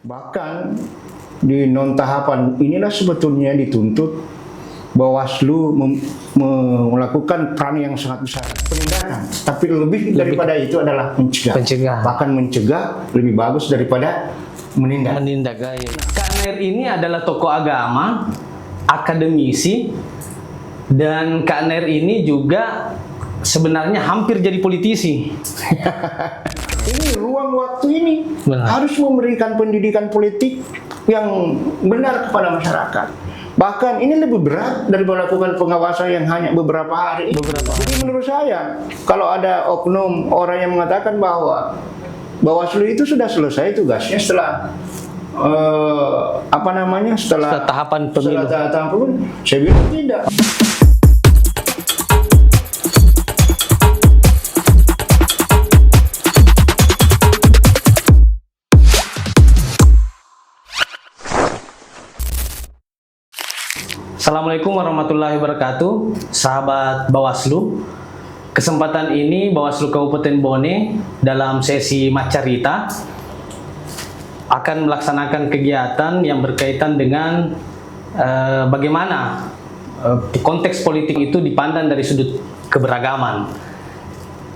Bahkan di non tahapan inilah sebetulnya dituntut Bawaslu melakukan peran yang sangat besar, penindakan. Tapi lebih daripada itu adalah mencegah. Bahkan mencegah lebih bagus daripada menindak. Kak Nair ini adalah tokoh agama, akademisi, dan Kak Nair ini juga sebenarnya hampir jadi politisi. Ini ruang waktu ini harus memberikan pendidikan politik yang benar kepada masyarakat. Bahkan ini lebih berat dari melakukan pengawasan yang hanya beberapa hari. Jadi menurut saya, kalau ada oknum orang yang mengatakan bahwa Bawaslu itu sudah selesai tugasnya setelah setelah tahapan pemilu, saya bilang tidak. Assalamualaikum warahmatullahi wabarakatuh, sahabat Bawaslu. Kesempatan ini Bawaslu Kabupaten Bone dalam sesi Macarita akan melaksanakan kegiatan yang berkaitan dengan bagaimana konteks politik itu dipandang dari sudut keberagaman.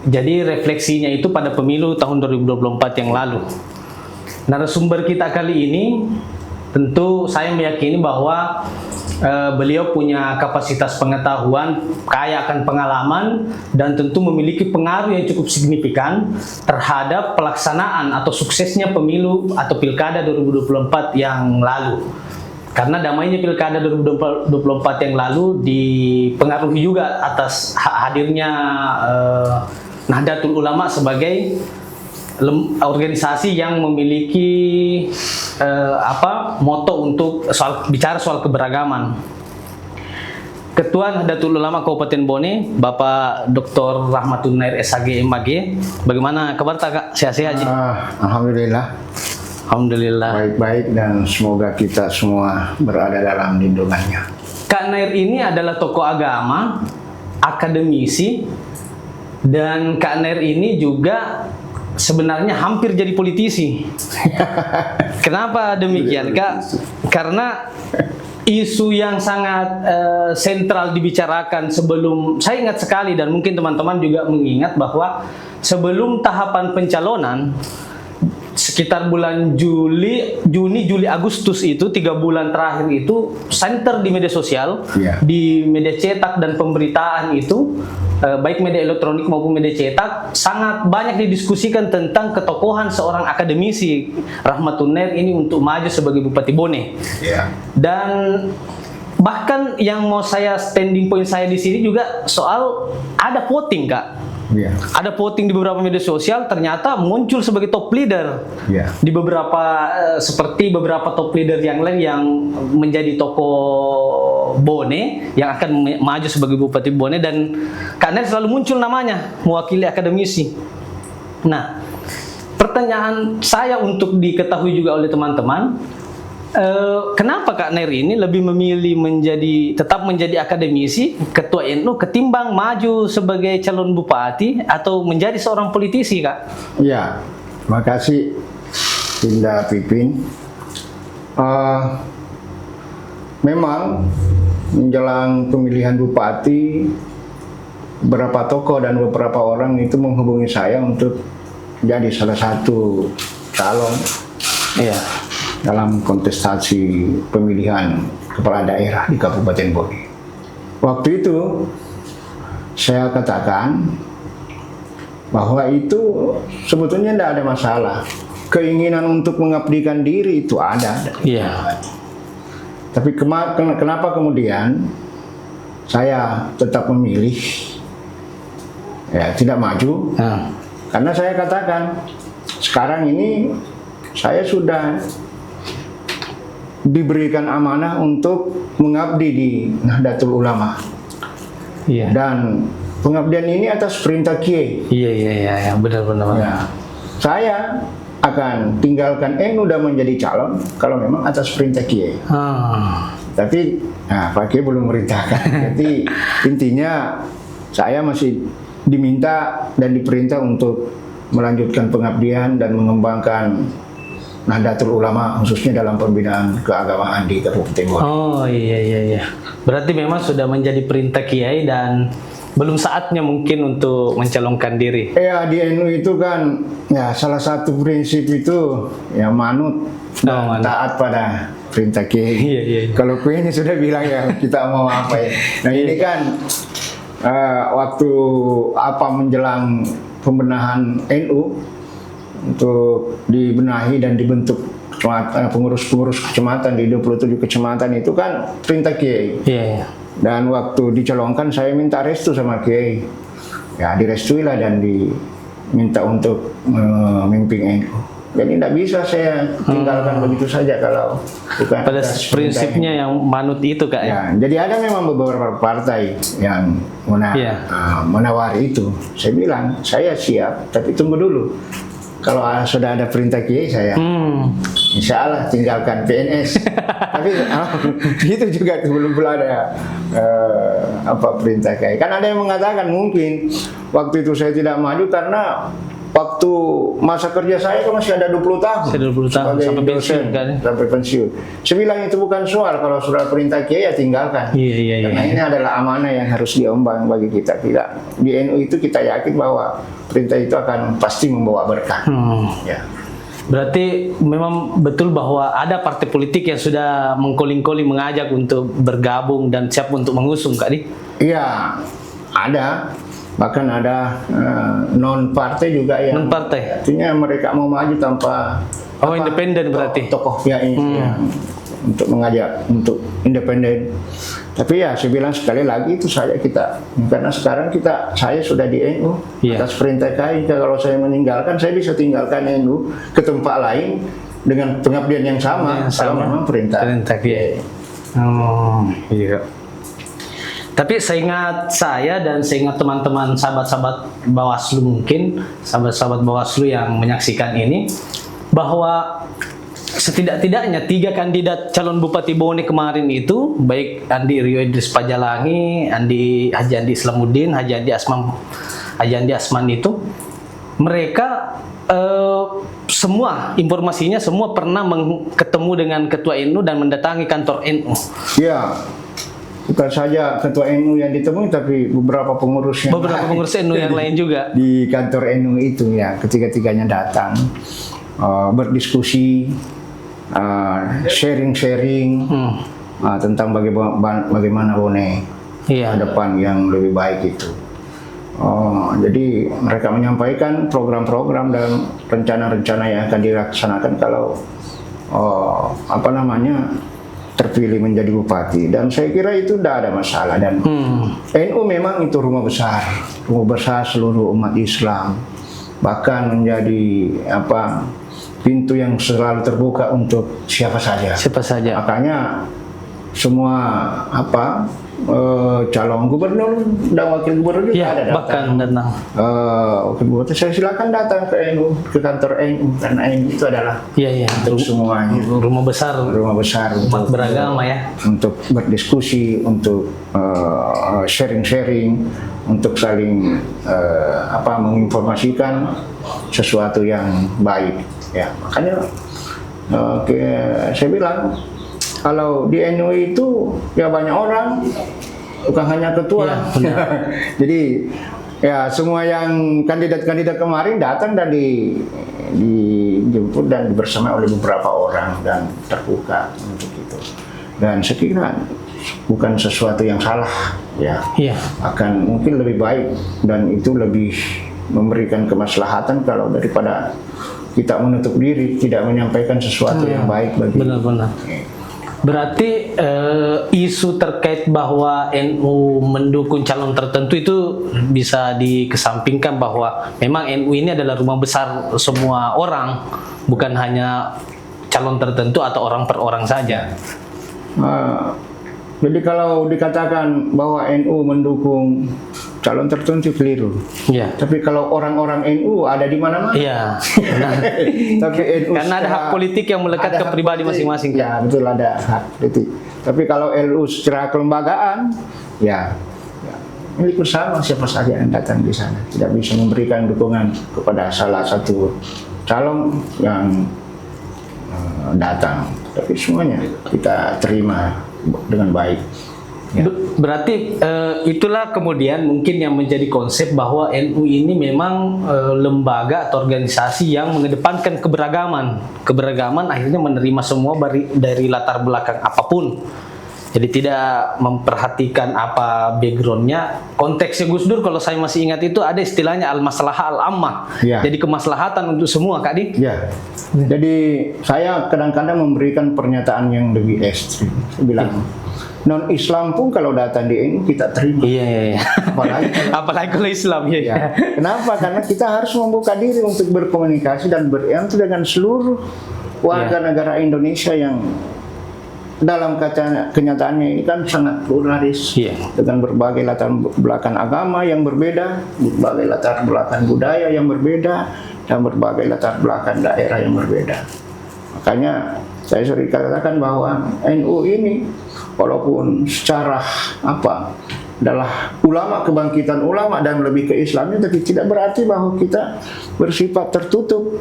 Jadi refleksinya itu pada pemilu tahun 2024 yang lalu. Narasumber kita kali ini tentu saya meyakini bahwa beliau punya kapasitas pengetahuan, kaya akan pengalaman, dan tentu memiliki pengaruh yang cukup signifikan terhadap pelaksanaan atau suksesnya pemilu atau pilkada 2024 yang lalu. Karena damainya pilkada 2024 yang lalu dipengaruhi juga atas hadirnya Nahdlatul Ulama sebagai organisasi yang memiliki moto untuk bicara soal keberagaman. Ketua Nahdlatul Ulama Kabupaten Bone, Bapak Dr. Rahmatun Nair SHG MAG. Bagaimana kabar Kak? Sehat-sehat aja? Alhamdulillah. Alhamdulillah. Baik-baik dan semoga kita semua berada dalam lindungannya. Kak Nair ini adalah tokoh agama, akademisi, dan Kak Nair ini juga sebenarnya hampir jadi politisi. Kenapa demikian, Kak? Karena isu yang sangat sentral dibicarakan sebelum, saya ingat sekali dan mungkin teman-teman juga mengingat bahwa sebelum tahapan pencalonan, sekitar bulan Juni, Juli, Agustus itu 3 bulan terakhir itu center di media sosial, di media cetak dan pemberitaan itu, baik media elektronik maupun media cetak, sangat banyak didiskusikan tentang ketokohan seorang akademisi Rahmatun Nair ini untuk maju sebagai Bupati Bone. Dan bahkan yang mau saya standing point saya di sini juga soal ada voting, Kak. Ada voting di beberapa media sosial, ternyata muncul sebagai top leader di beberapa seperti beberapa top leader yang lain yang menjadi tokoh Bone yang akan maju sebagai Bupati Bone, dan Kak Nair selalu muncul namanya mewakili akademisi. Nah, pertanyaan saya untuk diketahui juga oleh teman-teman, kenapa Kak Nair ini lebih memilih tetap menjadi akademisi, ketua NU, ketimbang maju sebagai calon bupati atau menjadi seorang politisi, Kak? Ya, makasih Dinda Pipin. Memang menjelang pemilihan bupati, beberapa tokoh dan beberapa orang itu menghubungi saya untuk jadi salah satu calon dalam kontestasi pemilihan kepala daerah di Kabupaten Bone. Waktu itu saya katakan bahwa itu sebetulnya tidak ada masalah. Keinginan untuk mengabdikan diri itu ada. Tapi kenapa kemudian saya tetap memilih tidak maju? Karena saya katakan sekarang ini saya sudah diberikan amanah untuk mengabdi di Nahdlatul Ulama. Dan pengabdian ini atas perintah Kiai. Benar-benar. Saya akan tinggalkan NU dan menjadi calon kalau memang atas perintah Kiai. Tapi Pak Kiai belum merintahkan. Jadi intinya saya masih diminta dan diperintah untuk melanjutkan pengabdian dan mengembangkan Nahdlatul Ulama khususnya dalam pembinaan keagamaan di Kabupaten Bone. Oh iya. Berarti memang sudah menjadi perintah Kiai dan belum saatnya mungkin untuk mencalonkan diri. Ya di NU itu kan ya salah satu prinsip itu ya manut dan taat pada perintah Kiai. Iya. Kalau Kiai sudah bilang ya kita mau apa ya. Nah ini kan waktu menjelang pembenahan NU untuk dibenahi dan dibentuk pengurus-pengurus kecamatan di 27 kecamatan itu kan perintah Kiai. Iya. Dan waktu dicalonkan saya minta restu sama Kiai. Ya direstui lah dan diminta untuk memimpin NU. Jadi tidak bisa saya tinggalkan begitu saja kalau bukan pada prinsipnya yang manut itu Kak ya. Jadi ada memang beberapa partai yang menawari itu. Saya bilang saya siap, tapi tunggu dulu. Kalau sudah ada perintah Kiai saya, insya Allah tinggalkan PNS. Tapi itu juga belum ada perintah Kiai. Kan ada yang mengatakan mungkin waktu itu saya tidak maju karena waktu masa kerja saya kan masih ada 20 tahun. 20 tahun sampai pensiun kan? Sampai pensiun. Saya bilang itu bukan soal, kalau sudah perintah Kiai ya tinggalkan. Iya. Karena ini adalah amanah yang harus diemban bagi kita. Di NU itu kita yakin bahwa perintah itu akan pasti membawa berkah. Ya. Berarti memang betul bahwa ada partai politik yang sudah mengkoling-koling mengajak untuk bergabung dan siap untuk mengusung Kak Di? Iya, ada. Bahkan ada non partai juga yang non partai. Artinya mereka mau maju tanpa independen berarti. Tokoh ya ini untuk mengajak untuk independen. Tapi ya saya bilang sekali lagi itu kita karena sekarang saya sudah di NU atas perintah Kiai. Kalau saya meninggalkan saya bisa tinggalkan NU ke tempat lain dengan pengabdian yang sama. Kalau memang perintah Kiai. Oh iya. Tapi seingat saya dan seingat teman-teman sahabat-sahabat Bawaslu mungkin, sahabat-sahabat Bawaslu yang menyaksikan ini, bahwa setidak-tidaknya 3 kandidat calon Bupati Bone kemarin itu, baik Andi Rio Idris Pajalangi, Haji Andi Islamuddin, Haji Andi Asman itu, mereka semua informasinya semua pernah ketemu dengan Ketua NU dan mendatangi kantor NU. Iya. Bukan saja Ketua NU yang ditemui, tapi beberapa pengurus NU yang lain juga di kantor NU itu ya, ketiga-tiganya datang berdiskusi, sharing tentang bagaimana Bone ke depan yang lebih baik itu. Jadi mereka menyampaikan program-program dan rencana-rencana yang akan dilaksanakan kalau terpilih menjadi bupati, dan saya kira itu tidak ada masalah. Dan NU memang itu rumah besar seluruh umat Islam, bahkan menjadi pintu yang selalu terbuka untuk siapa saja. Makanya semua calon gubernur dan wakil gubernur juga ada datang. Bahkan datang. Wakil gubernur saya silakan datang ke NU, ke kantor NU, karena NU itu adalah untuk semuanya. Rumah besar umat beragama ya. Untuk berdiskusi, untuk sharing-sharing, untuk saling menginformasikan sesuatu yang baik. Ya, makanya saya bilang kalau di NU itu ya banyak orang, bukan hanya ketua. Jadi ya semua yang kandidat-kandidat kemarin datang dan dijemput dan bersama oleh beberapa orang dan terbuka untuk itu. Dan saya kira bukan sesuatu yang salah ya. Akan mungkin lebih baik dan itu lebih memberikan kemaslahatan kalau daripada kita menutup diri, tidak menyampaikan sesuatu yang baik bagi. Benar-benar. Berarti isu terkait bahwa NU mendukung calon tertentu itu bisa dikesampingkan, bahwa memang NU ini adalah rumah besar semua orang, bukan hanya calon tertentu atau orang per orang saja. Jadi kalau dikatakan bahwa NU mendukung calon tertentu keliru. Tapi kalau orang-orang NU ada di mana-mana. Tapi NU karena ada hak politik yang melekat ke pribadi masing-masing. Ya betul, ada hak politik. Tapi kalau NU secara kelembagaan, milik bersama siapa saja yang datang di sana. Tidak bisa memberikan dukungan kepada salah satu calon yang datang, tapi semuanya kita terima dengan baik. Ya. Berarti itulah kemudian mungkin yang menjadi konsep bahwa NU ini memang lembaga atau organisasi yang mengedepankan keberagaman. Keberagaman akhirnya menerima semua dari latar belakang apapun. Jadi tidak memperhatikan apa backgroundnya. Konteksnya Gus Dur kalau saya masih ingat itu ada istilahnya al-maslahah al-ammah. Ya. Jadi kemaslahatan untuk semua, Kak Di. Ya. Jadi saya kadang-kadang memberikan pernyataan yang lebih ekstrim. Saya bilang non-Islam pun kalau datang di NU kita terima. Iya. Apalagi kalau Islam ya. Ya. Kenapa? Karena kita harus membuka diri untuk berkomunikasi dan beriantu dengan seluruh warga negara Indonesia yang dalam kenyataannya ini kan sangat pluralis, dengan berbagai latar belakang agama yang berbeda, berbagai latar belakang budaya yang berbeda, dan berbagai latar belakang daerah yang berbeda. Makanya saya sering katakan bahwa NU ini walaupun secara adalah ulama, kebangkitan ulama dan lebih ke Islamnya, tapi tidak berarti bahwa kita bersifat tertutup.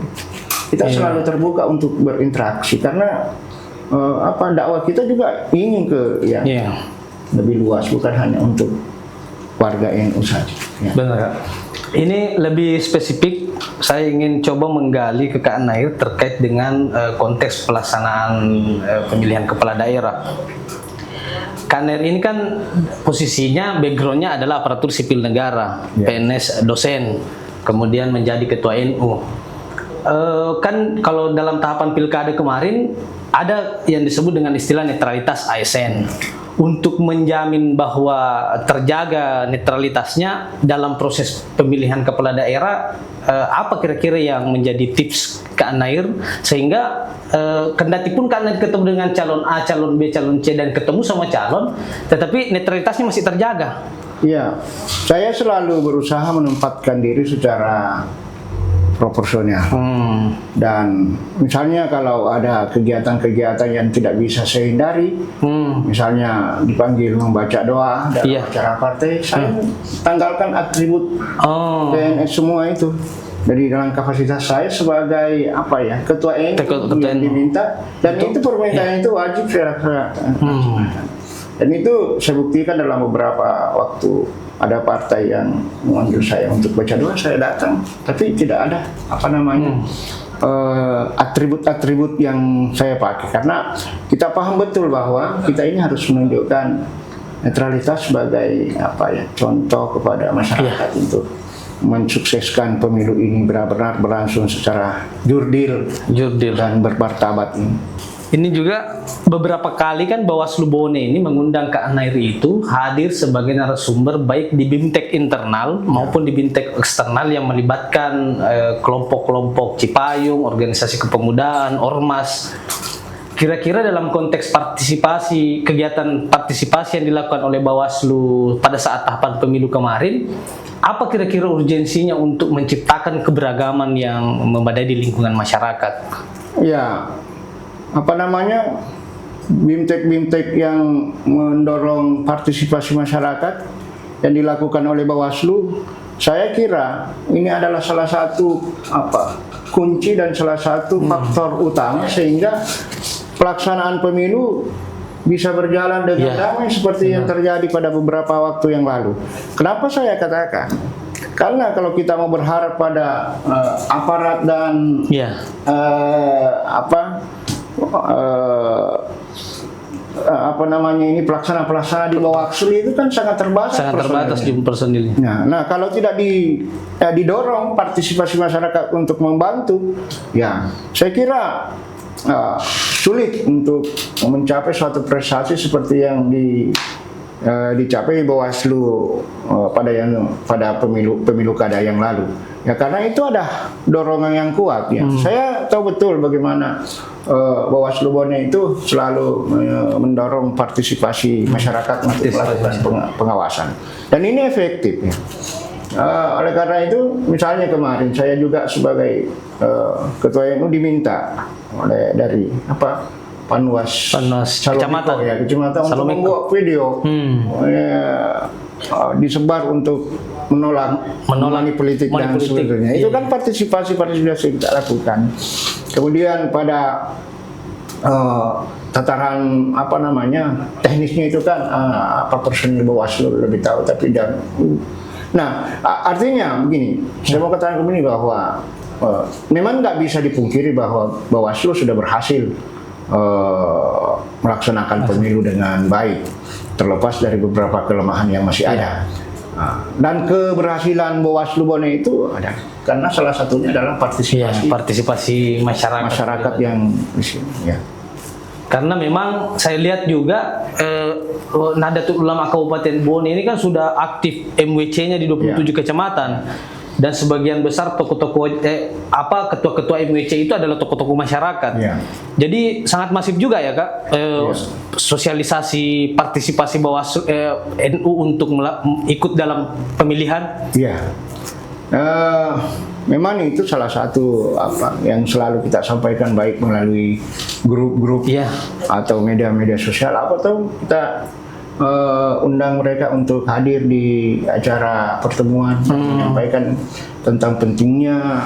Kita selalu terbuka untuk berinteraksi karena dakwah kita juga ingin ke lebih luas, bukan hanya untuk warga NU saja. Ya. Benar. Ini lebih spesifik, saya ingin coba menggali ke Kak Nair terkait dengan konteks pelaksanaan pemilihan kepala daerah. Kak Nair ini kan posisinya, backgroundnya adalah aparatur sipil negara, PNS dosen, kemudian menjadi ketua NU. Kan kalau dalam tahapan pilkada kemarin ada yang disebut dengan istilah netralitas ASN. Untuk menjamin bahwa terjaga netralitasnya dalam proses pemilihan kepala daerah, apa kira-kira yang menjadi tips Kak Nair sehingga kendati pun Kak Nair ketemu dengan calon A, calon B, calon C dan ketemu sama calon, tetapi netralitasnya masih terjaga? Iya, saya selalu berusaha menempatkan diri secara proporsional. Dan misalnya kalau ada kegiatan-kegiatan yang tidak bisa saya hindari, misalnya dipanggil membaca doa dalam acara partai, saya tanggalkan atribut PNS semua itu. Jadi dalam kapasitas saya sebagai ketua NU yang diminta, dan itu permintaan itu wajib saya laksanakan. Dan itu saya buktikan dalam beberapa waktu. Ada partai yang memanggil saya untuk baca doa, saya datang, tapi tidak ada atribut-atribut yang saya pakai, karena kita paham betul bahwa kita ini harus menunjukkan netralitas sebagai contoh kepada masyarakat untuk mensukseskan pemilu ini benar-benar berlangsung secara jurdil dan bermartabat ini. Ini juga beberapa kali kan Bawaslu Bone ini mengundang Kak Nair itu hadir sebagai narasumber baik di BIMTEK internal maupun di BIMTEK eksternal yang melibatkan kelompok-kelompok Cipayung, organisasi kepemudaan, ormas. Kira-kira dalam konteks partisipasi, kegiatan partisipasi yang dilakukan oleh Bawaslu pada saat tahapan pemilu kemarin, apa kira-kira urgensinya untuk menciptakan keberagaman yang memadai di lingkungan masyarakat? Ya, BIMTEK yang mendorong partisipasi masyarakat yang dilakukan oleh Bawaslu, saya kira ini adalah salah satu kunci dan salah satu faktor utama sehingga pelaksanaan pemilu bisa berjalan dengan damai seperti yang terjadi pada beberapa waktu yang lalu. Kenapa saya katakan? Karena kalau kita mau berharap pada aparat dan pelaksana di Bawaslu itu kan sangat terbatas jumlah personilnya. Nah, kalau tidak didorong partisipasi masyarakat untuk membantu, saya kira sulit untuk mencapai suatu prestasi seperti yang dicapai Bawaslu pada pemilu kada yang lalu. Ya, karena itu ada dorongan yang kuat. Saya tahu betul bagaimana Bawaslu Bone itu selalu mendorong partisipasi masyarakat untuk melakukan pengawasan. Dan ini efektif. Oleh karena itu, misalnya kemarin saya juga sebagai ketua NU diminta dari Panwas kecamatan untuk membuat video disebar untuk menolak politik dan sebagainya. Itu kan partisipasi kita lakukan. Kemudian pada tataran apa namanya teknisnya itu kan apa personil Bawaslu lebih tahu, tapi artinya begini, saya mau katakan begini bahwa memang nggak bisa dipungkiri bahwa Bawaslu sudah berhasil melaksanakan pemilu dengan baik, terlepas dari beberapa kelemahan yang masih ada. Dan keberhasilan Bawaslu Bone itu ada karena salah satunya adalah partisipasi masyarakat yang di sini. Ya. Karena memang saya lihat juga Nahdlatul Ulama Kabupaten Bone ini kan sudah aktif MWC-nya di 27 kecamatan. Dan sebagian besar tokoh-tokoh ketua-ketua MWC itu adalah tokoh-tokoh masyarakat. Jadi sangat masif juga ya Kak sosialisasi partisipasi Bawaslu NU untuk ikut dalam pemilihan. Memang itu salah satu yang selalu kita sampaikan, baik melalui grup-grup atau media-media sosial atau kita undang mereka untuk hadir di acara pertemuan, menyampaikan tentang pentingnya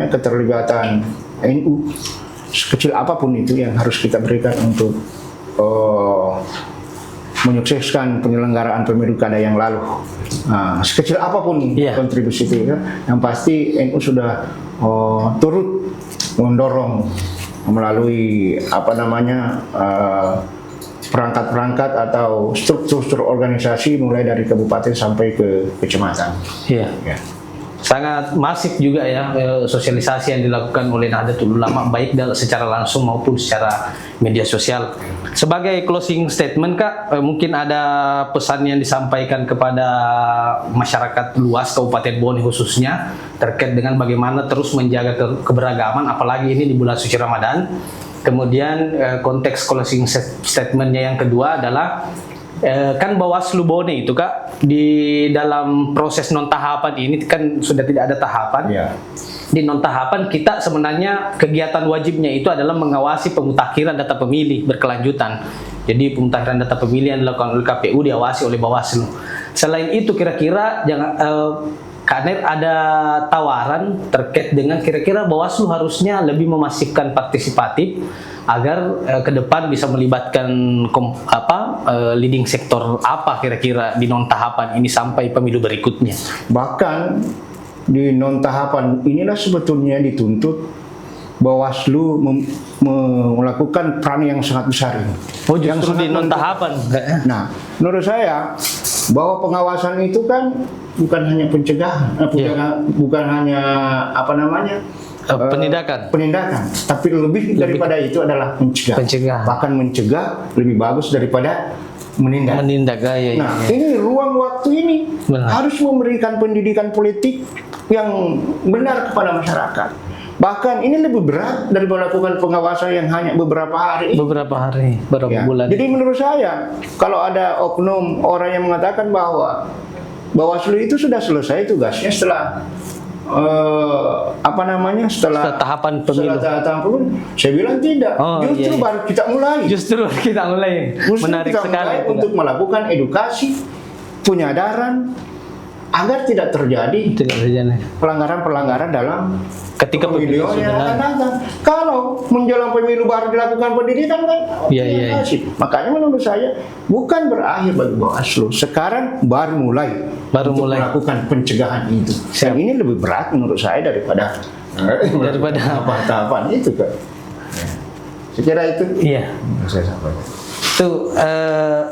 keterlibatan NU sekecil apapun itu yang harus kita berikan untuk menyukseskan penyelenggaraan pemilu kada yang lalu. Sekecil apapun kontribusi itu, yang pasti NU sudah turut mendorong melalui perangkat-perangkat atau struktur organisasi mulai dari kabupaten sampai ke kecamatan. Sangat masif juga ya sosialisasi yang dilakukan oleh Nahdlatul Ulama, baik secara langsung maupun secara media sosial. Sebagai closing statement Kak, mungkin ada pesan yang disampaikan kepada masyarakat luas Kabupaten Bone khususnya terkait dengan bagaimana terus menjaga keberagaman, apalagi ini di bulan suci Ramadan. Kemudian konteks closing statementnya yang kedua adalah kan Bawaslu Bone itu Kak di dalam proses non tahapan ini kan sudah tidak ada tahapan. Di non tahapan kita sebenarnya kegiatan wajibnya itu adalah mengawasi pemutakhiran data pemilih berkelanjutan. Jadi pemutakhiran data pemilih yang dilakukan oleh KPU diawasi oleh Bawaslu. Selain itu kira-kira Kak Ner ada tawaran terkait dengan kira-kira Bawaslu harusnya lebih memasifkan partisipatif agar ke depan bisa melibatkan leading sektor apa kira-kira di non tahapan ini sampai pemilu berikutnya. Bahkan di non tahapan inilah sebetulnya dituntut Bawaslu melakukan peran yang sangat besar ini. Justru di non tahapan. Nah, menurut saya bahwa pengawasan itu kan bukan hanya pencegahan, bukan hanya penindakan, tapi lebih daripada itu adalah mencegah. Bahkan mencegah lebih bagus daripada menindak. Ini ruang waktu ini harus memberikan pendidikan politik yang benar kepada masyarakat. Bahkan ini lebih berat dari melakukan pengawasan yang hanya beberapa hari, bulan. Jadi menurut saya, kalau ada oknum orang yang mengatakan bahwa Bawaslu itu sudah selesai tugasnya setelah setelah tahapan pemilu. Saya bilang tidak. Baru kita mulai. Menarik sekali untuk melakukan edukasi, penyadaran agar tidak terjadi pelanggaran-pelanggaran dalam ketika pemilu yang akan datang. Kalau menjelang pemilu baru dilakukan pendidikan kan makanya menurut saya bukan berakhir bagi Bawaslu. Sekarang baru mulai melakukan pencegahan itu. Dan ini lebih berat menurut saya daripada tahapan itu kan. Saya kira itu. Saya sampaikan.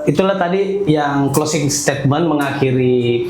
Itulah tadi yang closing statement mengakhiri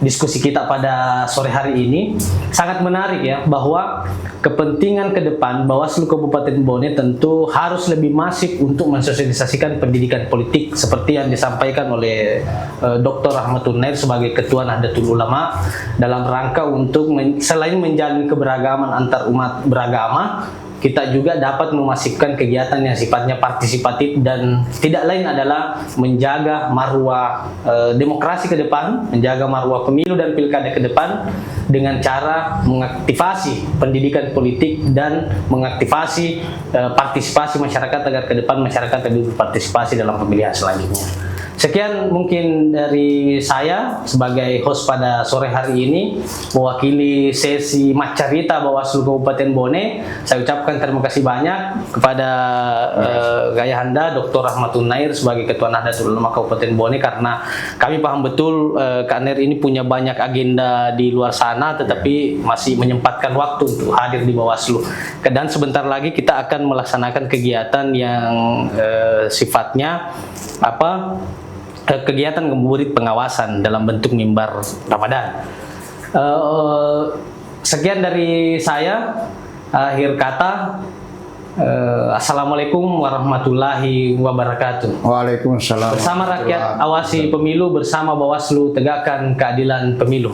diskusi kita pada sore hari ini. Sangat menarik ya, bahwa kepentingan ke depan Bawaslu Kabupaten Bone tentu harus lebih masif untuk mensosialisasikan pendidikan politik seperti yang disampaikan oleh Dr. Rahmatul Nair sebagai Ketua Nahdlatul Ulama, dalam rangka untuk selain menjalin keberagaman antar umat beragama, kita juga dapat memasifkan kegiatan yang sifatnya partisipatif dan tidak lain adalah menjaga marwah demokrasi ke depan, menjaga marwah pemilu dan pilkada ke depan dengan cara mengaktifasi pendidikan politik dan mengaktifasi partisipasi masyarakat agar ke depan masyarakat lebih berpartisipasi dalam pemilihan selanjutnya. Sekian mungkin dari saya sebagai host pada sore hari ini, mewakili sesi Macarita Bawaslu Kabupaten Bone. Saya ucapkan terima kasih banyak kepada Gayahanda Dr. Rahmatun Nair sebagai Ketua Nahdlatul Ulama Kabupaten Bone, karena kami paham betul Kak Nair ini punya banyak agenda di luar sana, tetapi masih menyempatkan waktu untuk hadir di Bawaslu. Dan sebentar lagi kita akan melaksanakan kegiatan yang sifatnya kegiatan ngabuburit pengawasan dalam bentuk mimbar Ramadan. Sekian dari saya, akhir kata, assalamualaikum warahmatullahi wabarakatuh. Waalaikumsalam. Bersama rakyat awasi pemilu, bersama Bawaslu tegakkan keadilan pemilu.